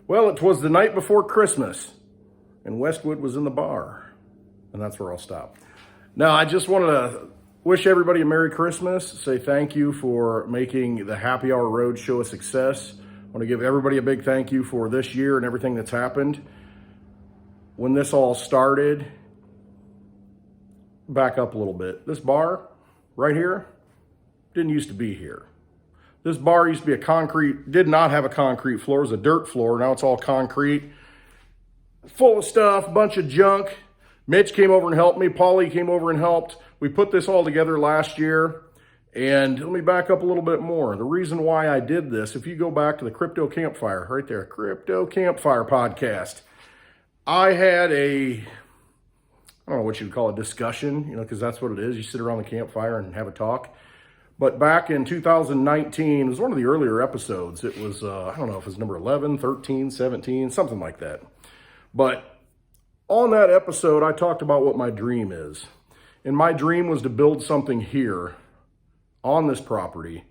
Well, it was the night before Christmas, and Westwood was in the bar, and that's where I'll stop. Now, I just wanted to wish everybody a Merry Christmas, say thank you for making the Happy Hour Roadshow a success. I want to give everybody a big thank you for this year and everything that's happened. When this all started, back up a little bit. This bar right here didn't used to be here. This bar used to be did not have a concrete floor. It was a dirt floor. Now it's all concrete, full of stuff, bunch of junk. Mitch came over and helped me. Paulie came over and helped. We put this all together last year. And let me back up a little bit more. The reason why I did this, if you go back to the Crypto Campfire, right there, Crypto Campfire podcast, I had I don't know what you'd call a discussion, because that's what it is. You sit around the campfire and have a talk. But back in 2019, it was one of the earlier episodes. It was, I don't know if it was number 11, 13, 17, something like that. But on that episode, I talked about what my dream is. And my dream was to build something here on this property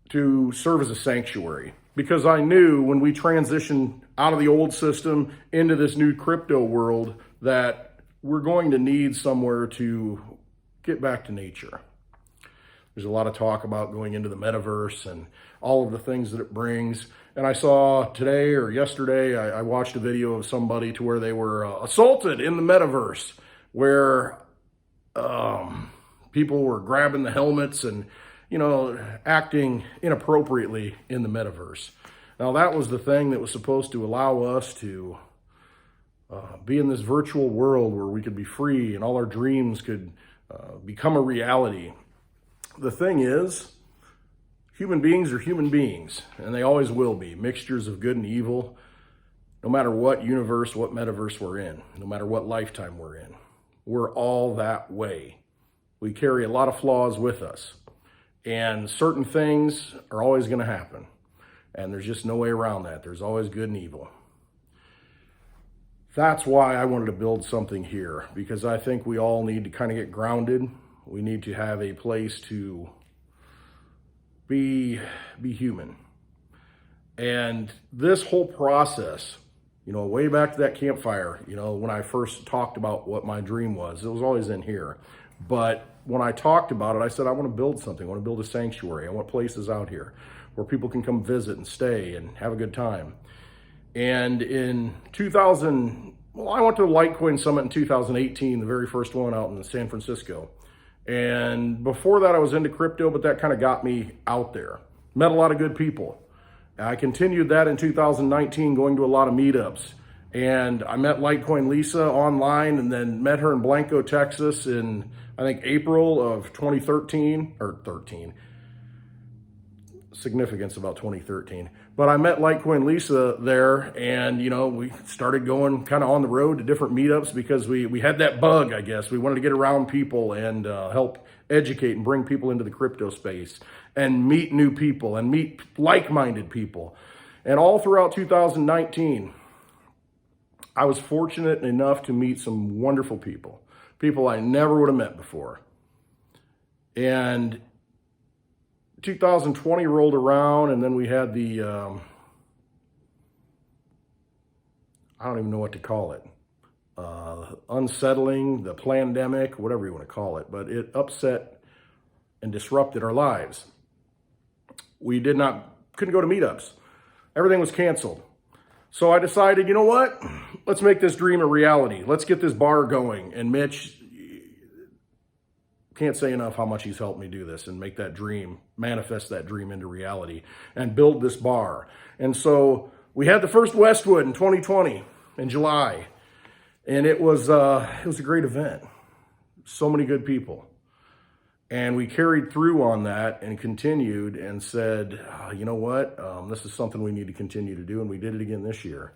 to serve as a sanctuary. Because I knew when we transitioned out of the old system into this new crypto world that we're going to need somewhere to get back to nature. There's a lot of talk about going into the metaverse and all of the things that it brings. And I saw today or yesterday, I watched a video of somebody to where they were assaulted in the metaverse, where people were grabbing the helmets and, acting inappropriately in the metaverse. Now, that was the thing that was supposed to allow us to be in this virtual world where we could be free and all our dreams could become a reality. The thing is, human beings are human beings, and they always will be, mixtures of good and evil, no matter what universe, what metaverse we're in, no matter what lifetime we're in. We're all that way. We carry a lot of flaws with us, and certain things are always going to happen, and there's just no way around that. There's always good and evil. That's why I wanted to build something here, because I think we all need to kind of get grounded. We need to have a place to be human. And this whole process, way back to that campfire, when I first talked about what my dream was, it was always in here. But when I talked about it, I said, I want to build something. I want to build a sanctuary. I want places out here where people can come visit and stay and have a good time. And in I went to the Litecoin Summit in 2018, the very first one out in San Francisco. And before that, I was into crypto, but that kind of got me out there. Met a lot of good people. I continued that in 2019, going to a lot of meetups. And I met Litecoin Lisa online and then met her in Blanco, Texas in, I think, April of 2013, or 13. Significance about 2013. But I met Litecoin Lisa there, and we started going kind of on the road to different meetups because we had that bug, I guess. We wanted to get around people and help educate and bring people into the crypto space and meet new people and meet like-minded people. And all throughout 2019, I was fortunate enough to meet some wonderful people I never would have met before. And 2020 rolled around, and then we had the, I don't even know what to call it, unsettling, the pandemic, whatever you want to call it, but it upset and disrupted our lives. We couldn't go to meetups. Everything was canceled. So I decided, you know what? Let's make this dream a reality. Let's get this bar going. And Mitch, can't say enough how much he's helped me do this and make that dream, manifest that dream into reality and build this bar. And so we had the first Westwood in 2020 in July, and it was a great event. So many good people. And we carried through on that and continued and said, you know what, this is something we need to continue to do. And we did it again this year.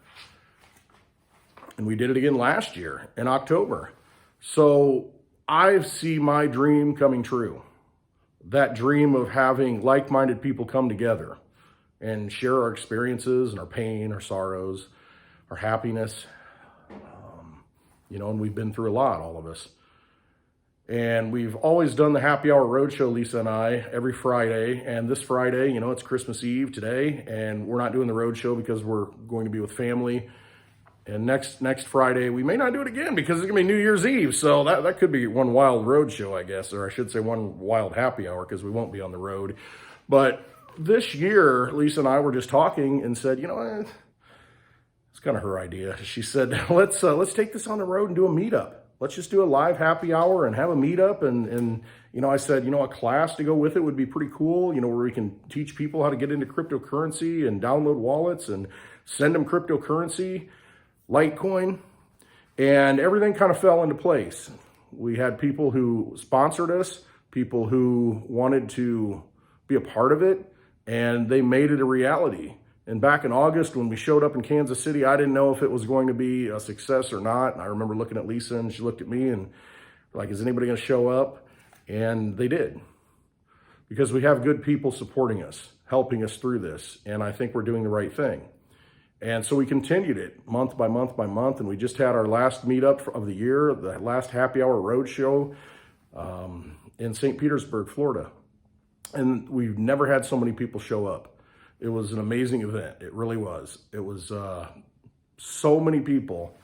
And we did it again last year in October. So I see my dream coming true. That dream of having like-minded people come together and share our experiences and our pain, our sorrows, our happiness. And we've been through a lot, all of us. And we've always done the happy hour roadshow, Lisa and I, every Friday. And this Friday, you know, it's Christmas Eve today, and we're not doing the roadshow because we're going to be with family. And next Friday, we may not do it again because it's gonna be New Year's Eve. So that could be one wild roadshow, I guess, or I should say one wild happy hour because we won't be on the road. But this year, Lisa and I were just talking and said, you know, it's kind of her idea. She said, let's take this on the road and do a meetup. Let's just do a live happy hour and have a meetup. And you know, I said, you know, a class to go with it would be pretty cool, you know, where we can teach people how to get into cryptocurrency and download wallets and send them cryptocurrency, Litecoin, and everything kind of fell into place. We had people who sponsored us, people who wanted to be a part of it, and they made it a reality. And back in August, when we showed up in Kansas City, I didn't know if it was going to be a success or not. And I remember looking at Lisa, and she looked at me and like, is anybody going to show up? And they did, because we have good people supporting us, helping us through this. And I think we're doing the right thing. And so we continued it month by month by month. And we just had our last meetup of the year, the last happy hour roadshow in St. Petersburg, Florida. And we've never had so many people show up. It was an amazing event. It really was. It was so many people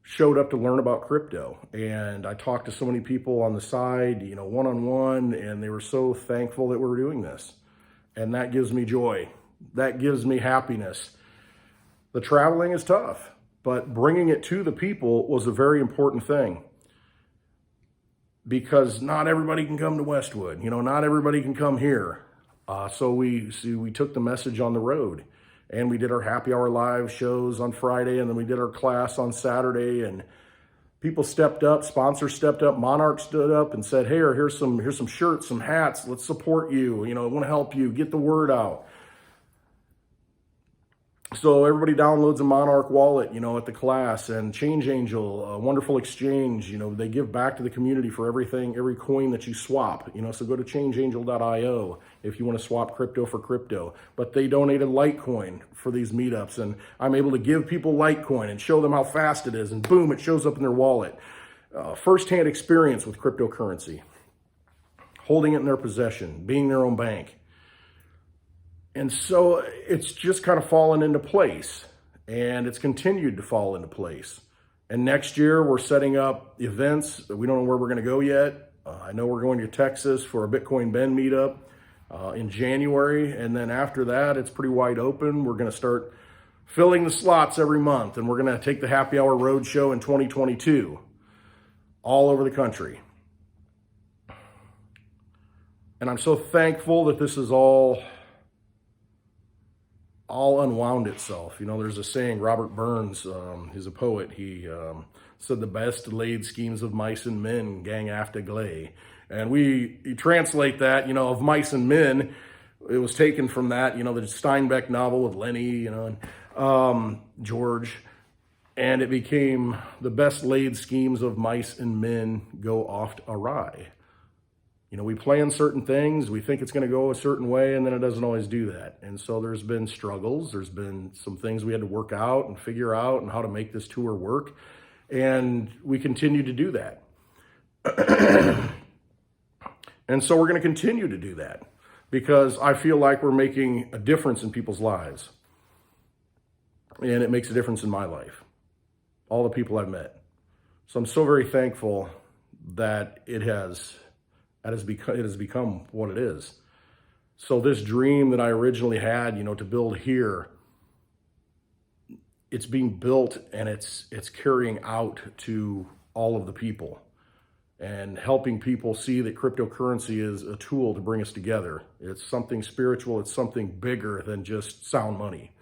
showed up to learn about crypto. And I talked to so many people on the side, you know, one-on-one, and they were so thankful that we were doing this. And that gives me joy. That gives me happiness. The traveling is tough, but bringing it to the people was a very important thing. Because not everybody can come to Westwood. You know, not everybody can come here. So we took the message on the road, and we did our happy hour live shows on Friday, and then we did our class on Saturday, and people stepped up, sponsors stepped up, Monarch stood up and said, hey, here's some shirts, some hats, let's support you. You know, I want to help you get the word out. So everybody downloads a Monarch wallet, you know, at the class, and ChangeAngel, a wonderful exchange, you know, they give back to the community for everything, every coin that you swap, you know, so go to ChangeAngel.io if you want to swap crypto for crypto. But they donated Litecoin for these meetups, and I'm able to give people Litecoin and show them how fast it is, and boom, it shows up in their wallet. Firsthand experience with cryptocurrency, holding it in their possession, being their own bank. And so it's just kind of fallen into place, and it's continued to fall into place. And next year we're setting up events. We don't know where we're going to go yet. I know we're going to Texas for a Bitcoin Bend meetup in January. And then after that, it's pretty wide open. We're going to start filling the slots every month, and we're going to take the happy hour roadshow in 2022 all over the country. And I'm so thankful that this is all unwound itself. You know, there's a saying, Robert Burns, he's a poet, he said the best laid schemes of mice and men gang after glay. And you translate that, you know, of mice and men, it was taken from that, you know, the Steinbeck novel with Lenny, you know, and George, and it became the best laid schemes of mice and men go oft awry. You know, we plan certain things, we think it's going to go a certain way, and then it doesn't always do that. And so there's been struggles, there's been some things we had to work out and figure out and how to make this tour work. And we continue to do that. And so we're going to continue to do that because I feel like we're making a difference in people's lives. And it makes a difference in my life, all the people I've met. So I'm so very thankful that it has become what it is. So this dream that I originally had, you know, to build here, it's being built, and it's carrying out to all of the people and helping people see that cryptocurrency is a tool to bring us together. It's something spiritual. It's something bigger than just sound money.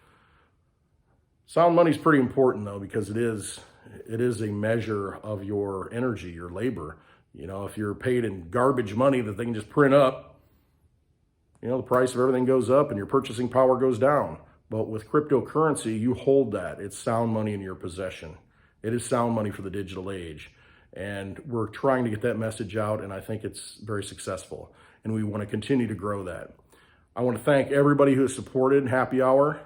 Sound money is pretty important though, because it is a measure of your energy, your labor. You know, if you're paid in garbage money that they can just print up, you know, the price of everything goes up and your purchasing power goes down. But with cryptocurrency, you hold that. It's sound money in your possession. It is sound money for the digital age. And we're trying to get that message out, and I think it's very successful. And we want to continue to grow that. I want to thank everybody who has supported Happy Hour,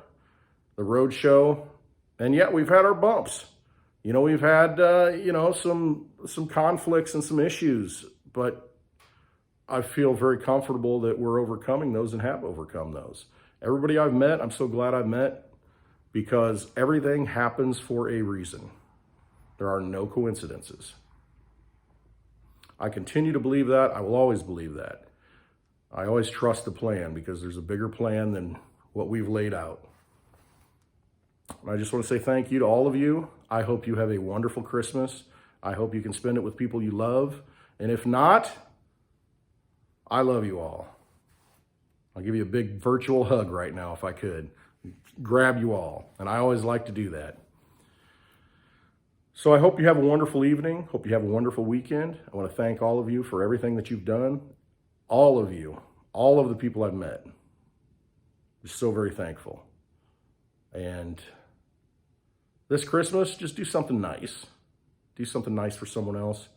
the road show, and yet we've had our bumps. You know, we've had, you know, some conflicts and some issues, but I feel very comfortable that we're overcoming those and have overcome those. Everybody I've met, I'm so glad I've met, because everything happens for a reason. There are no coincidences. I continue to believe that. I will always believe that. I always trust the plan because there's a bigger plan than what we've laid out. And I just want to say thank you to all of you. I hope you have a wonderful Christmas. I hope you can spend it with people you love. And if not, I love you all. I'll give you a big virtual hug right now if I could. Grab you all. And I always like to do that. So I hope you have a wonderful evening. Hope you have a wonderful weekend. I want to thank all of you for everything that you've done. All of you, all of the people I've met. I'm so very thankful. And this Christmas, just do something nice. Do something nice for someone else.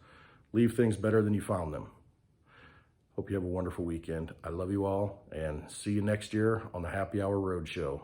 Leave things better than you found them. Hope you have a wonderful weekend. I love you all, and see you next year on the Happy Hour Roadshow.